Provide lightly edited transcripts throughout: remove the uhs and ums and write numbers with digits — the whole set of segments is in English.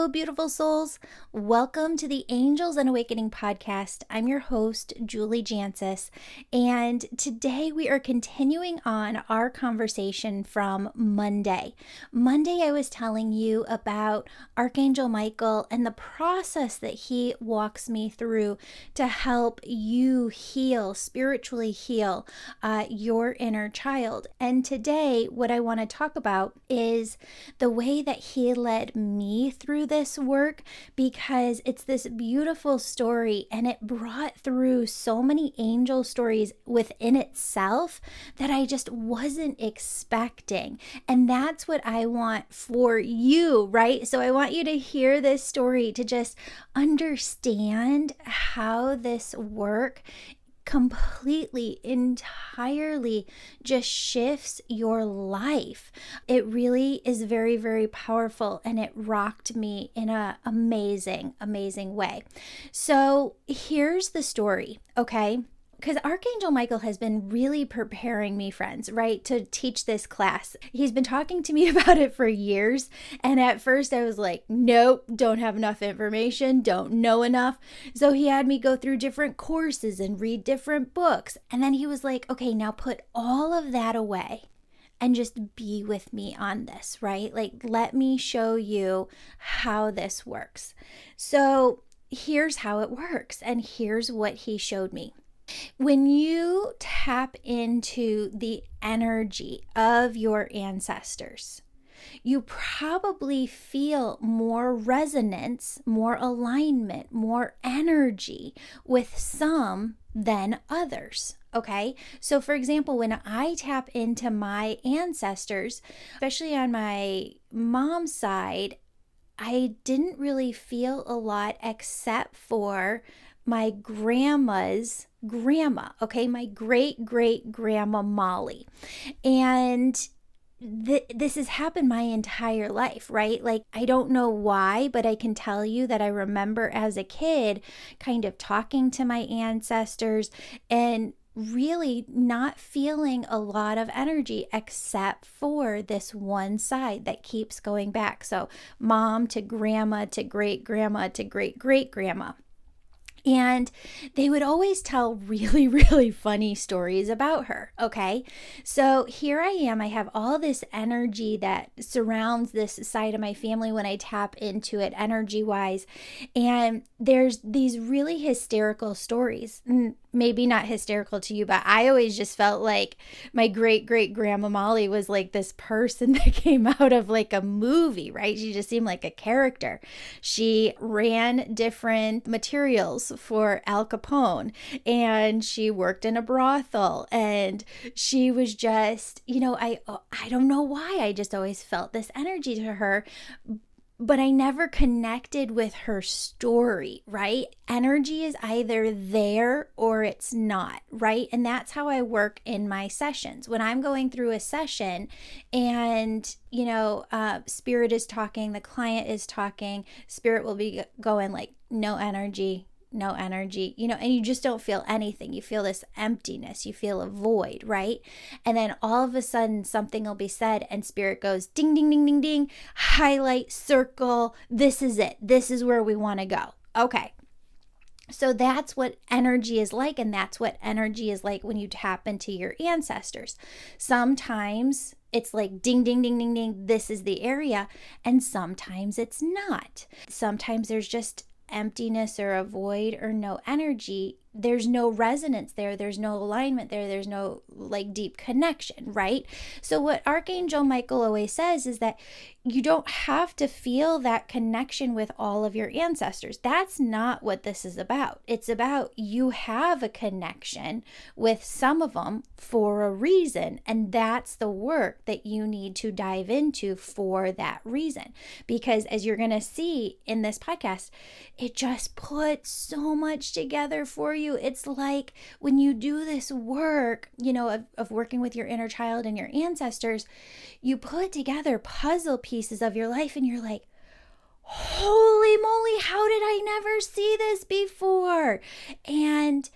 Hello, beautiful souls. Welcome to the Angels and Awakening podcast. I'm your host, Julie Jancius, and today we are continuing on our conversation from Monday. Monday, I was telling you about Archangel Michael and the process that he walks me through to help you heal, spiritually heal your inner child. And today, what I want to talk about is the way that he led me through this work, because it's this beautiful story and it brought through so many angel stories within itself that I just wasn't expecting. And that's what I want for you, right? So I want you to hear this story to just understand how this work completely, entirely just shifts your life. It really is very, very powerful, and it rocked me in an amazing, amazing way. So here's the story, okay? Because Archangel Michael has been really preparing me, friends, right, to teach this class. He's been talking to me about it for years. And at first I was like, nope, don't have enough information, don't know enough. So he had me go through different courses and read different books. And then he was like, okay, now put all of that away and just be with me on this, right? Like, let me show you how this works. So here's how it works. And here's what he showed me. When you tap into the energy of your ancestors, you probably feel more resonance, more alignment, more energy with some than others. Okay. So for example, when I tap into my ancestors, especially on my mom's side, I didn't really feel a lot except for my grandma's grandma, okay, my great-great-grandma Molly. And this has happened my entire life, right? Like, I don't know why, but I can tell you that I remember as a kid kind of talking to my ancestors and really not feeling a lot of energy except for this one side that keeps going back. So mom to grandma to great-grandma to great-great-grandma. And they would always tell really, really funny stories about her, okay? So here I am. I have all this energy that surrounds this side of my family when I tap into it energy-wise. And there's these really hysterical stories. Maybe not hysterical to you, but I always just felt like my great-great-grandma Molly was like this person that came out of like a movie, right? She just seemed like a character. She ran different materials for Al Capone, and she worked in a brothel, and she was just, I don't know why, I just always felt this energy to her. But I never connected with her story, right? Energy is either there or it's not, right? And that's how I work in my sessions. When I'm going through a session and, spirit is talking, the client is talking, spirit will be going like, no energy, and you just don't feel anything. You feel this emptiness. You feel a void, right? And then all of a sudden something will be said and spirit goes ding, ding, ding, ding, ding, highlight, circle. This is it. This is where we want to go. Okay. So that's what energy is like. And that's what energy is like when you tap into your ancestors. Sometimes it's like ding, ding, ding, ding, ding. This is the area. And sometimes it's not. Sometimes there's just emptiness or a void or no energy. There's no resonance there. There's no alignment there. There's no like deep connection, right? So what Archangel Michael always says is that you don't have to feel that connection with all of your ancestors. That's not what this is about. It's about you have a connection with some of them for a reason. And that's the work that you need to dive into for that reason. Because as you're going to see in this podcast, it just puts so much together for you. It's like when you do this work, of working with your inner child and your ancestors, you put together puzzle pieces of your life and you're like, holy moly, how did I never see this before? And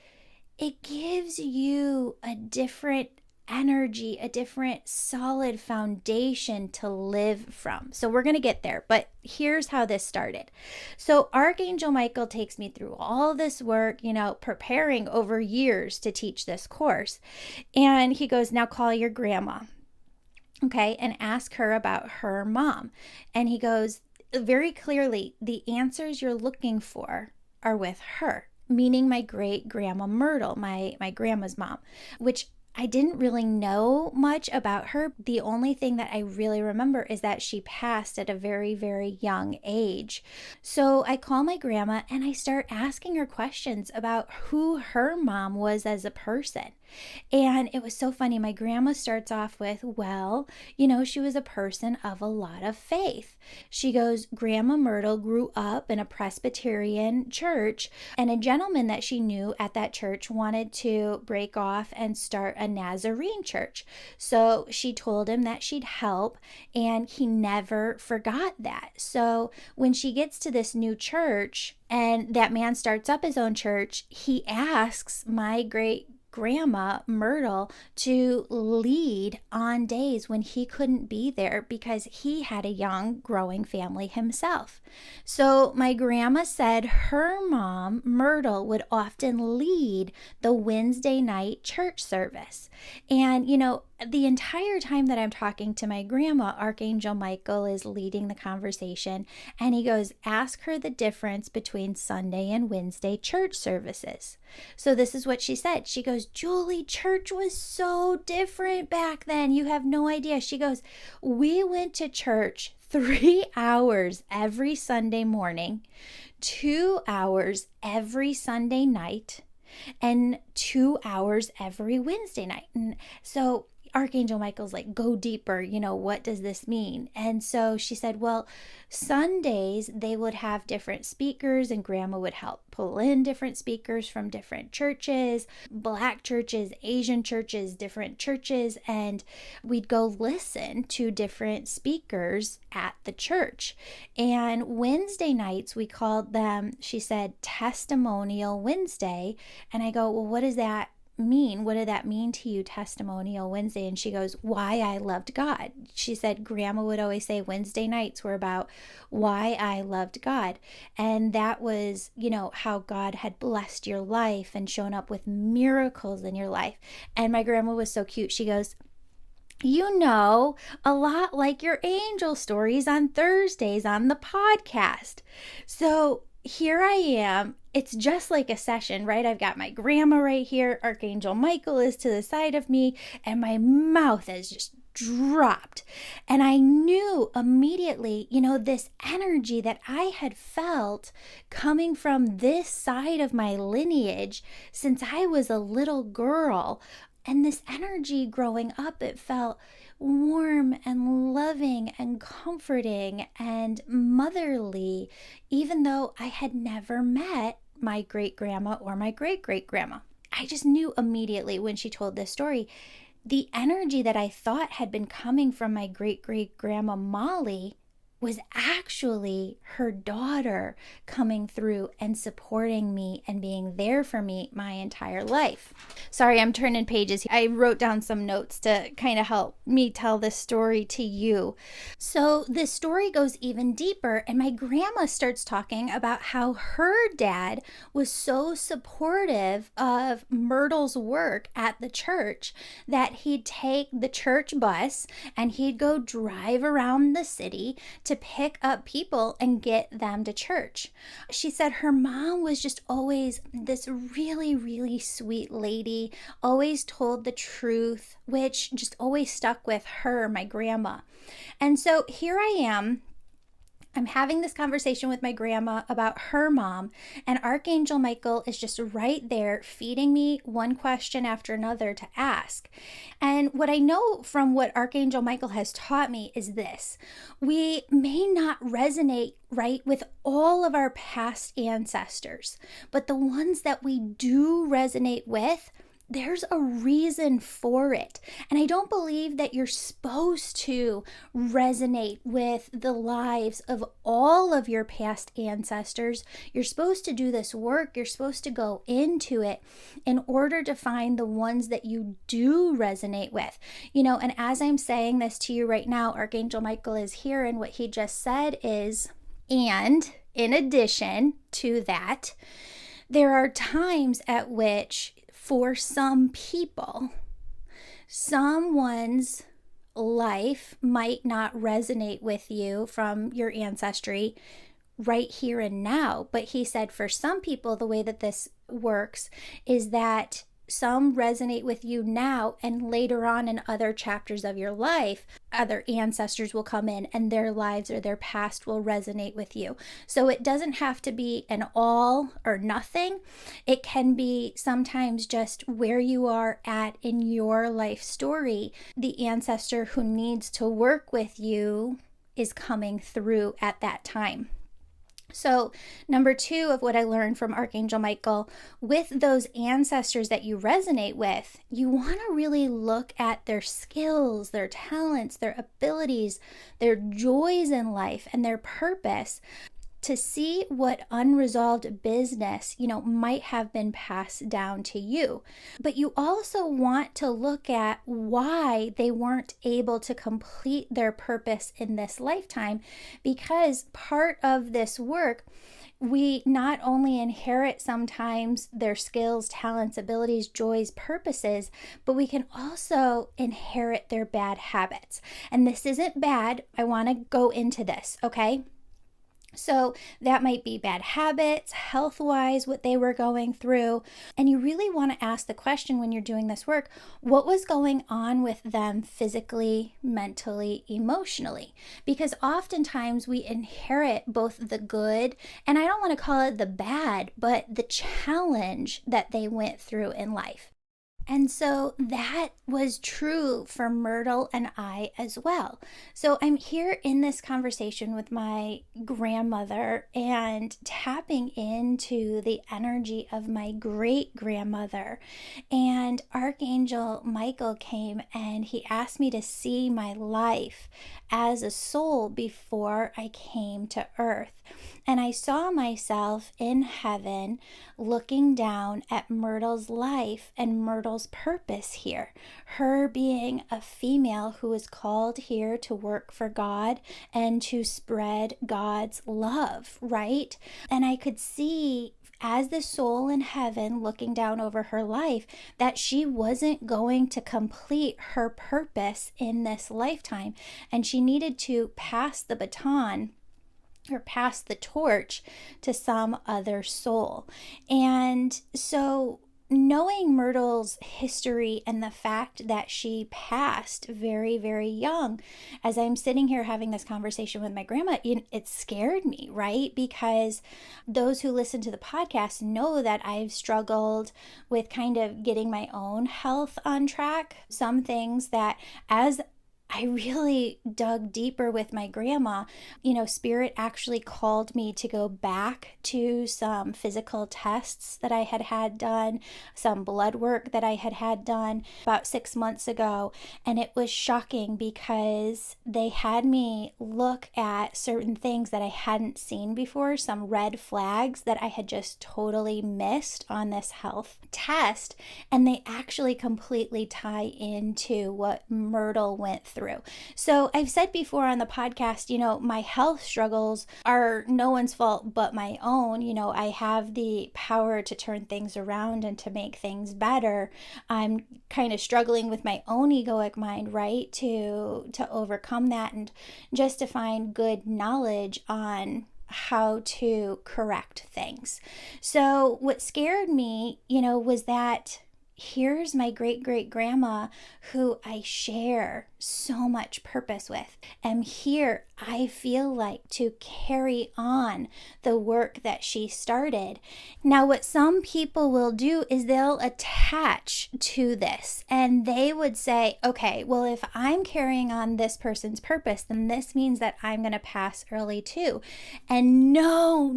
it gives you a different energy, a different solid foundation to live from. So we're going to get there, but here's how this started. So Archangel Michael takes me through all this work, preparing over years to teach this course. And he goes, now call your grandma, okay, and ask her about her mom. And he goes, very clearly, the answers you're looking for are with her, meaning my great grandma Myrtle, my grandma's mom, which I didn't really know much about her. The only thing that I really remember is that she passed at a very, very young age. So I call my grandma and I start asking her questions about who her mom was as a person. And it was so funny. My grandma starts off with, well, she was a person of a lot of faith. She goes, Grandma Myrtle grew up in a Presbyterian church, and a gentleman that she knew at that church wanted to break off and start a Nazarene church. So she told him that she'd help, and he never forgot that. So when she gets to this new church and that man starts up his own church, he asks my great grandma Myrtle to lead on days when he couldn't be there because he had a young growing family himself. So my grandma said her mom Myrtle would often lead the Wednesday night church service. And the entire time that I'm talking to my grandma, Archangel Michael is leading the conversation, and he goes, ask her the difference between Sunday and Wednesday church services. So this is what she said. She goes, Julie, church was so different back then. You have no idea. She goes, we went to church 3 hours every Sunday morning, 2 hours every Sunday night, and 2 hours every Wednesday night. And so Archangel Michael's like, go deeper, what does this mean? And so she said, well, Sundays they would have different speakers, and grandma would help pull in different speakers from different churches, Black churches, Asian churches, different churches, and we'd go listen to different speakers at the church. And Wednesday nights, we called them, she said, Testimonial Wednesday. And I go, well, what does that mean? What did that mean to you, Testimonial Wednesday? And she goes, why I loved God. She said grandma would always say Wednesday nights were about why I loved God. And that was, how God had blessed your life and shown up with miracles in your life. And my grandma was so cute. She goes, a lot like your angel stories on Thursdays on the podcast. So here I am. It's just like a session, right? I've got my grandma right here. Archangel Michael is to the side of me, and my mouth is just dropped. And I knew immediately, this energy that I had felt coming from this side of my lineage since I was a little girl. And this energy growing up, it felt warm and loving and comforting and motherly, even though I had never met my great grandma or my great great grandma. I just knew immediately when she told this story, the energy that I thought had been coming from my great great grandma Molly was actually her daughter coming through and supporting me and being there for me my entire life. Sorry, I'm turning pages. I wrote down some notes to kind of help me tell this story to you. So this story goes even deeper, and my grandma starts talking about how her dad was so supportive of Myrtle's work at the church that he'd take the church bus and he'd go drive around the city to pick up people and get them to church. She said her mom was just always this really, really sweet lady, always told the truth, which just always stuck with her, my grandma. And so here I am. I'm having this conversation with my grandma about her mom, and Archangel Michael is just right there feeding me one question after another to ask. And what I know from what Archangel Michael has taught me is this: we may not resonate right with all of our past ancestors, but the ones that we do resonate with, there's a reason for it. And I don't believe that you're supposed to resonate with the lives of all of your past ancestors. You're supposed to do this work. You're supposed to go into it in order to find the ones that you do resonate with. And as I'm saying this to you right now, Archangel Michael is here, and what he just said is, and in addition to that, there are times at which, for some people, someone's life might not resonate with you from your ancestry right here and now. But he said for some people, the way that this works is that some resonate with you now, and later on in other chapters of your life, other ancestors will come in and their lives or their past will resonate with you. So it doesn't have to be an all or nothing. It can be sometimes just where you are at in your life story. The ancestor who needs to work with you is coming through at that time. So number 2 of what I learned from Archangel Michael, with those ancestors that you resonate with, you want to really look at their skills, their talents, their abilities, their joys in life, and their purpose, to see what unresolved business, might have been passed down to you. But you also want to look at why they weren't able to complete their purpose in this lifetime, because part of this work, we not only inherit sometimes their skills, talents, abilities, joys, purposes, but we can also inherit their bad habits. And this isn't bad. I want to go into this, okay? So that might be bad habits, health-wise, what they were going through. And you really want to ask the question when you're doing this work, what was going on with them physically, mentally, emotionally? Because oftentimes we inherit both the good, and I don't want to call it the bad, but the challenge that they went through in life. And so that was true for Myrtle and I as well. So I'm here in this conversation with my grandmother and tapping into the energy of my great grandmother. And Archangel Michael came and he asked me to see my life as a soul before I came to earth. And I saw myself in heaven looking down at Myrtle's life and Myrtle's purpose here. Her being a female who was called here to work for God and to spread God's love, right? And I could see, as the soul in heaven looking down over her life, that she wasn't going to complete her purpose in this lifetime. And she needed to pass the baton or pass the torch to some other soul. And so knowing Myrtle's history and the fact that she passed very, very young, as I'm sitting here having this conversation with my grandma, it scared me, right? Because those who listen to the podcast know that I've struggled with kind of getting my own health on track. Some things that, as I really dug deeper with my grandma, Spirit actually called me to go back to some physical tests that I had done, some blood work that I had done about 6 months ago. And it was shocking because they had me look at certain things that I hadn't seen before, some red flags that I had just totally missed on this health test. And they actually completely tie into what Myrtle went through. So I've said before on the podcast, my health struggles are no one's fault but my own. I have the power to turn things around and to make things better. I'm kind of struggling with my own egoic mind, right? To overcome that and just to find good knowledge on how to correct things. So what scared me, was that here's my great-great-grandma who I share so much purpose with. And here I feel like to carry on the work that she started. Now, what some people will do is they'll attach to this and they would say, okay, well, if I'm carrying on this person's purpose, then this means that I'm going to pass early too. And no.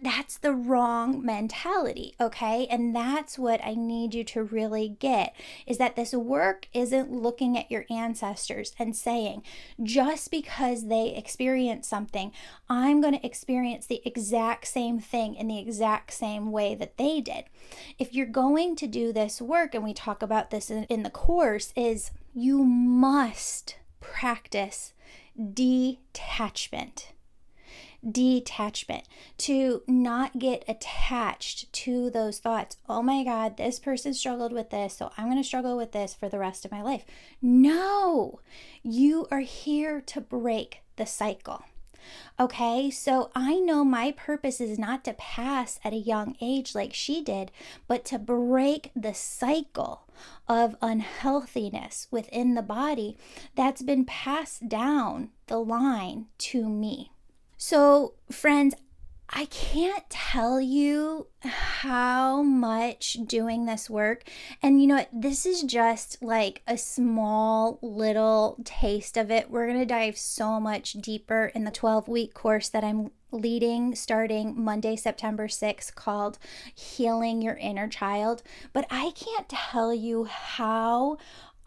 That's the wrong mentality, okay? right? And that's what I need you to really get, is that this work isn't looking at your ancestors and saying, just because they experience something, I'm going to experience the exact same thing in the exact same way that they did. If you're going to do this work, and we talk about this in the course, is you must practice detachment, to not get attached to those thoughts. Oh my God, this person struggled with this, so I'm going to struggle with this for the rest of my life. No, you are here to break the cycle. Okay, so I know my purpose is not to pass at a young age like she did, but to break the cycle of unhealthiness within the body that's been passed down the line to me. So, friends, I can't tell you how much doing this work, and you know what, this is just like a small little taste of it. We're going to dive so much deeper in the 12-week course that I'm leading starting Monday, September 6th, called Healing Your Inner Child. But I can't tell you how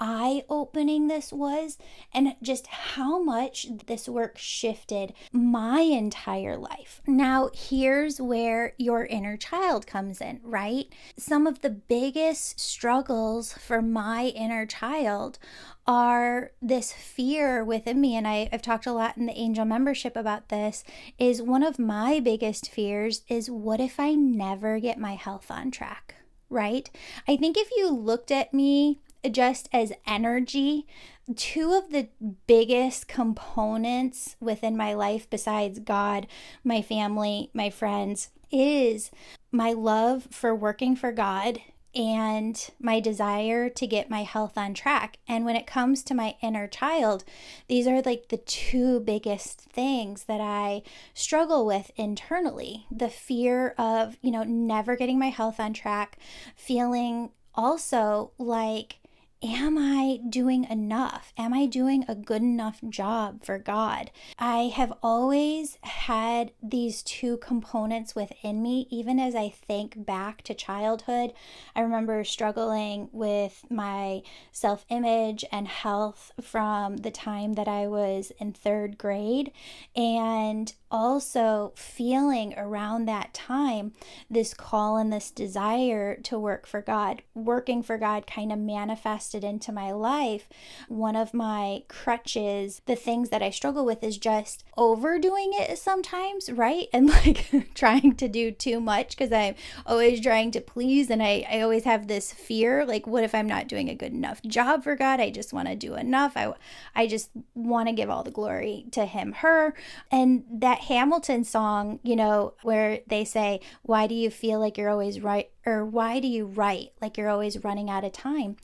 eye-opening this was, and just how much this work shifted my entire life. Now, here's where your inner child comes in, right? Some of the biggest struggles for my inner child are this fear within me, and I've talked a lot in the angel membership about this, is one of my biggest fears is, what if I never get my health on track, right? I think if you looked at me just as energy, two of the biggest components within my life, besides God, my family, my friends, is my love for working for God and my desire to get my health on track. And when it comes to my inner child, these are like the two biggest things that I struggle with internally. The fear of, never getting my health on track, feeling also like, am I doing enough? Am I doing a good enough job for God? I have always had these two components within me, even as I think back to childhood. I remember struggling with my self-image and health from the time that I was in 3rd grade, and also feeling around that time this call and this desire to work for God. Working for God kind of manifested into my life. One of my crutches, the things that I struggle with, is just overdoing it sometimes, right? And like trying to do too much, because I'm always trying to please, and I always have this fear, like, what if I'm not doing a good enough job for God? I just want to do enough. I just want to give all the glory to him, her. And that Hamilton song, where they say, why do you feel like you're always right? Or why do you write like you're always running out of time?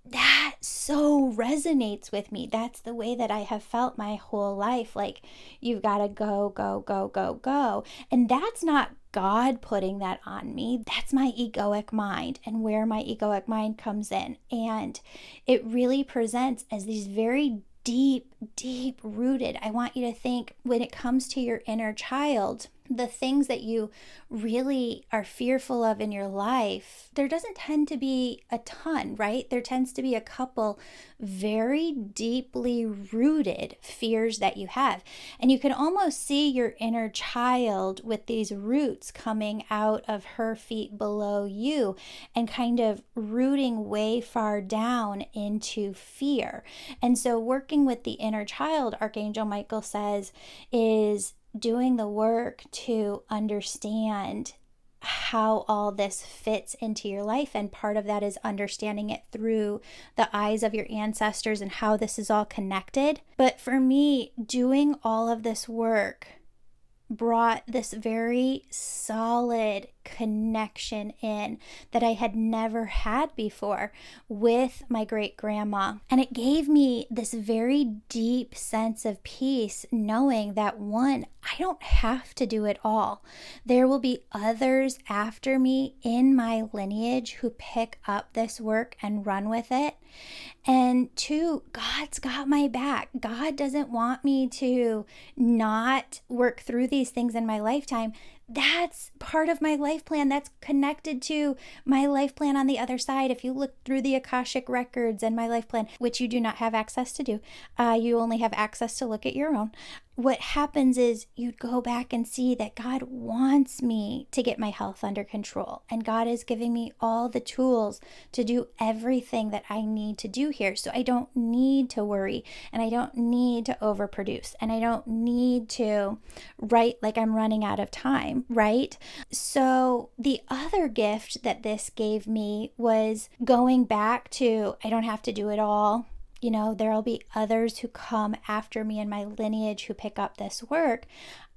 That so resonates with me. That's the way that I have felt my whole life. Like, you've got to go, go, go, go, go. And that's not God putting that on me. That's my egoic mind, and where my egoic mind comes in. And it really presents as these very deep, deep rooted. I want you to think, when it comes to your inner child, the things that you really are fearful of in your life, there doesn't tend to be a ton, right? There tends to be a couple very deeply rooted fears that you have. And you can almost see your inner child with these roots coming out of her feet below you and kind of rooting way far down into fear. And so working with the inner child, Archangel Michael says, is doing the work to understand how all this fits into your life. And part of that is understanding it through the eyes of your ancestors and how this is all connected. But for me, doing all of this work brought this very solid connection in that I had never had before with my great grandma. And it gave me this very deep sense of peace, knowing that, one, I don't have to do it all. There will be others after me in my lineage who pick up this work and run with it. And two, God's got my back. God doesn't want me to not work through these things in my lifetime. that's part of my life plan. That's connected to my life plan on the other side. If you look through the Akashic records and my life plan, which you do not have access to do, you only have access to look at your own. What happens is you'd go back and see that God wants me to get my health under control. And God is giving me all the tools to do everything that I need to do here. So I don't need to worry, and I don't need to overproduce, and I don't need to write like I'm running out of time, right? So the other gift that this gave me was going back to, I don't have to do it all. There'll be others who come after me in my lineage who pick up this work.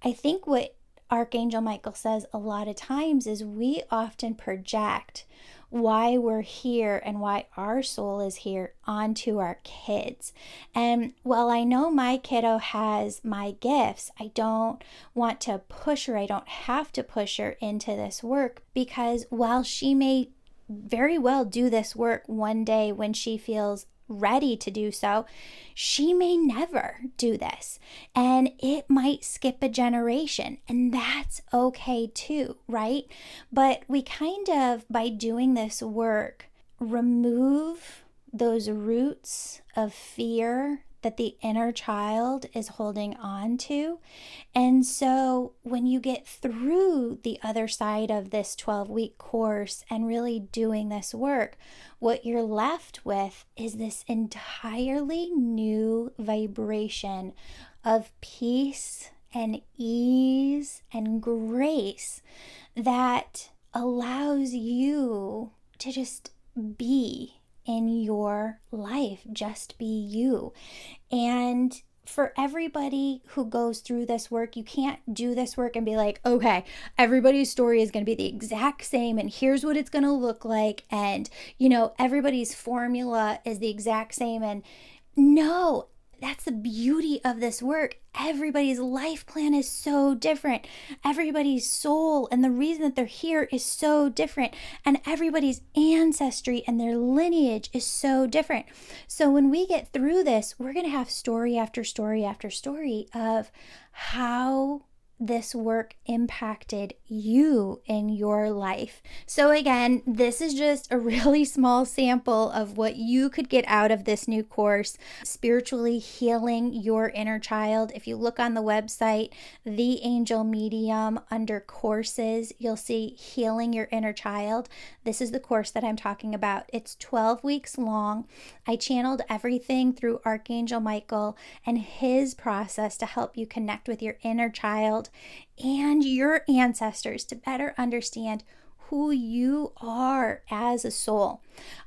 I think what Archangel Michael says a lot of times is we often project why we're here and why our soul is here onto our kids. And while I know my kiddo has my gifts, I don't want to push her. I don't have to push her into this work, because while she may very well do this work one day when she feels ready to do so, she may never do this, and it might skip a generation, and that's okay too, right? But we kind of, by doing this work, remove those roots of fear that the inner child is holding on to. And so when you get through the other side of this 12-week course and really doing this work, what you're left with is this entirely new vibration of peace and ease and grace that allows you to just be in your life, just be you. And for everybody who goes through this work, you can't do this work and be like, okay, everybody's story is going to be the exact same, and here's what it's going to look like, and everybody's formula is the exact same. And no, that's the beauty of this work. Everybody's life plan is so different. Everybody's soul and the reason that they're here is so different. And everybody's ancestry and their lineage is so different. So when we get through this, we're going to have story after story after story of how this work impacted you in your life. So again, this is just a really small sample of what you could get out of this new course, Spiritually Healing Your Inner Child. If you look on the website, The Angel Medium, under courses, you'll see Healing Your Inner Child. This is the course that I'm talking about. It's 12 weeks long. I channeled everything through Archangel Michael and his process to help you connect with your inner child and your ancestors to better understand who you are as a soul.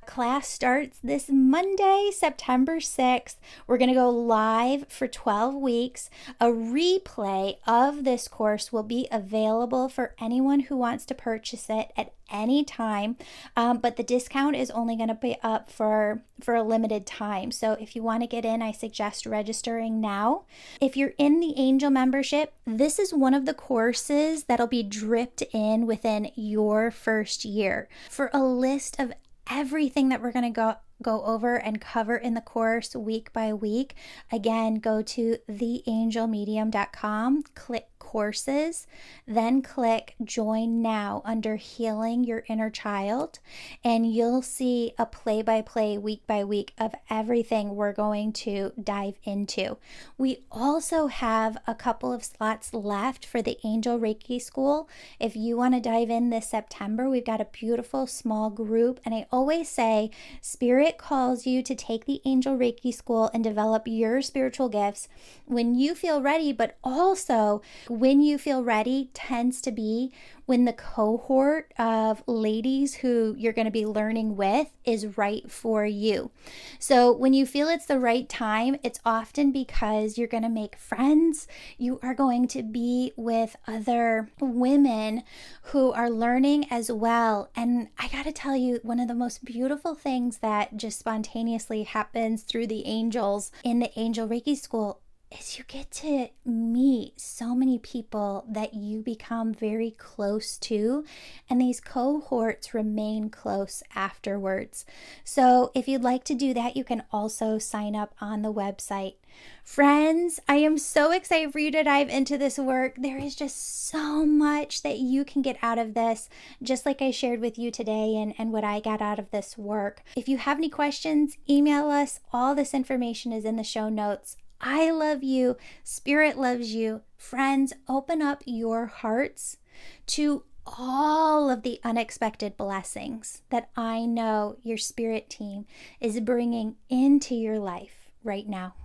Class starts this Monday, September 6th. We're going to go live for 12 weeks. A replay of this course will be available for anyone who wants to purchase it at any time, but the discount is only going to be up for a limited time. So if you want to get in, I suggest registering now. If you're in the Angel membership, this is one of the courses that'll be dripped in within your first year. For a list of everything that we're going to go over and cover in the course week by week, again, go to theangelmedium.com, click courses, then click join now under Healing Your Inner Child, and you'll see a play-by-play week by week of everything we're going to dive into. We also have a couple of slots left for the Angel Reiki School. If you want to dive in this September, we've got a beautiful small group, and I always say Spirit calls you to take the Angel Reiki School and develop your spiritual gifts when you feel ready, but also when you feel ready tends to be when the cohort of ladies who you're going to be learning with is right for you. So when you feel it's the right time, it's often because you're going to make friends. You are going to be with other women who are learning as well. And I got to tell you, one of the most beautiful things that just spontaneously happens through the angels in the Angel Reiki School is you get to meet so many people that you become very close to, and these cohorts remain close afterwards. So if you'd like to do that, you can also sign up on the website. Friends, I am so excited for you to dive into this work. There is just so much that you can get out of this, just like I shared with you today and what I got out of this work. If you have any questions, email us. All this information is in the show notes. I love you. Spirit loves you. Friends, open up your hearts to all of the unexpected blessings that I know your spirit team is bringing into your life right now.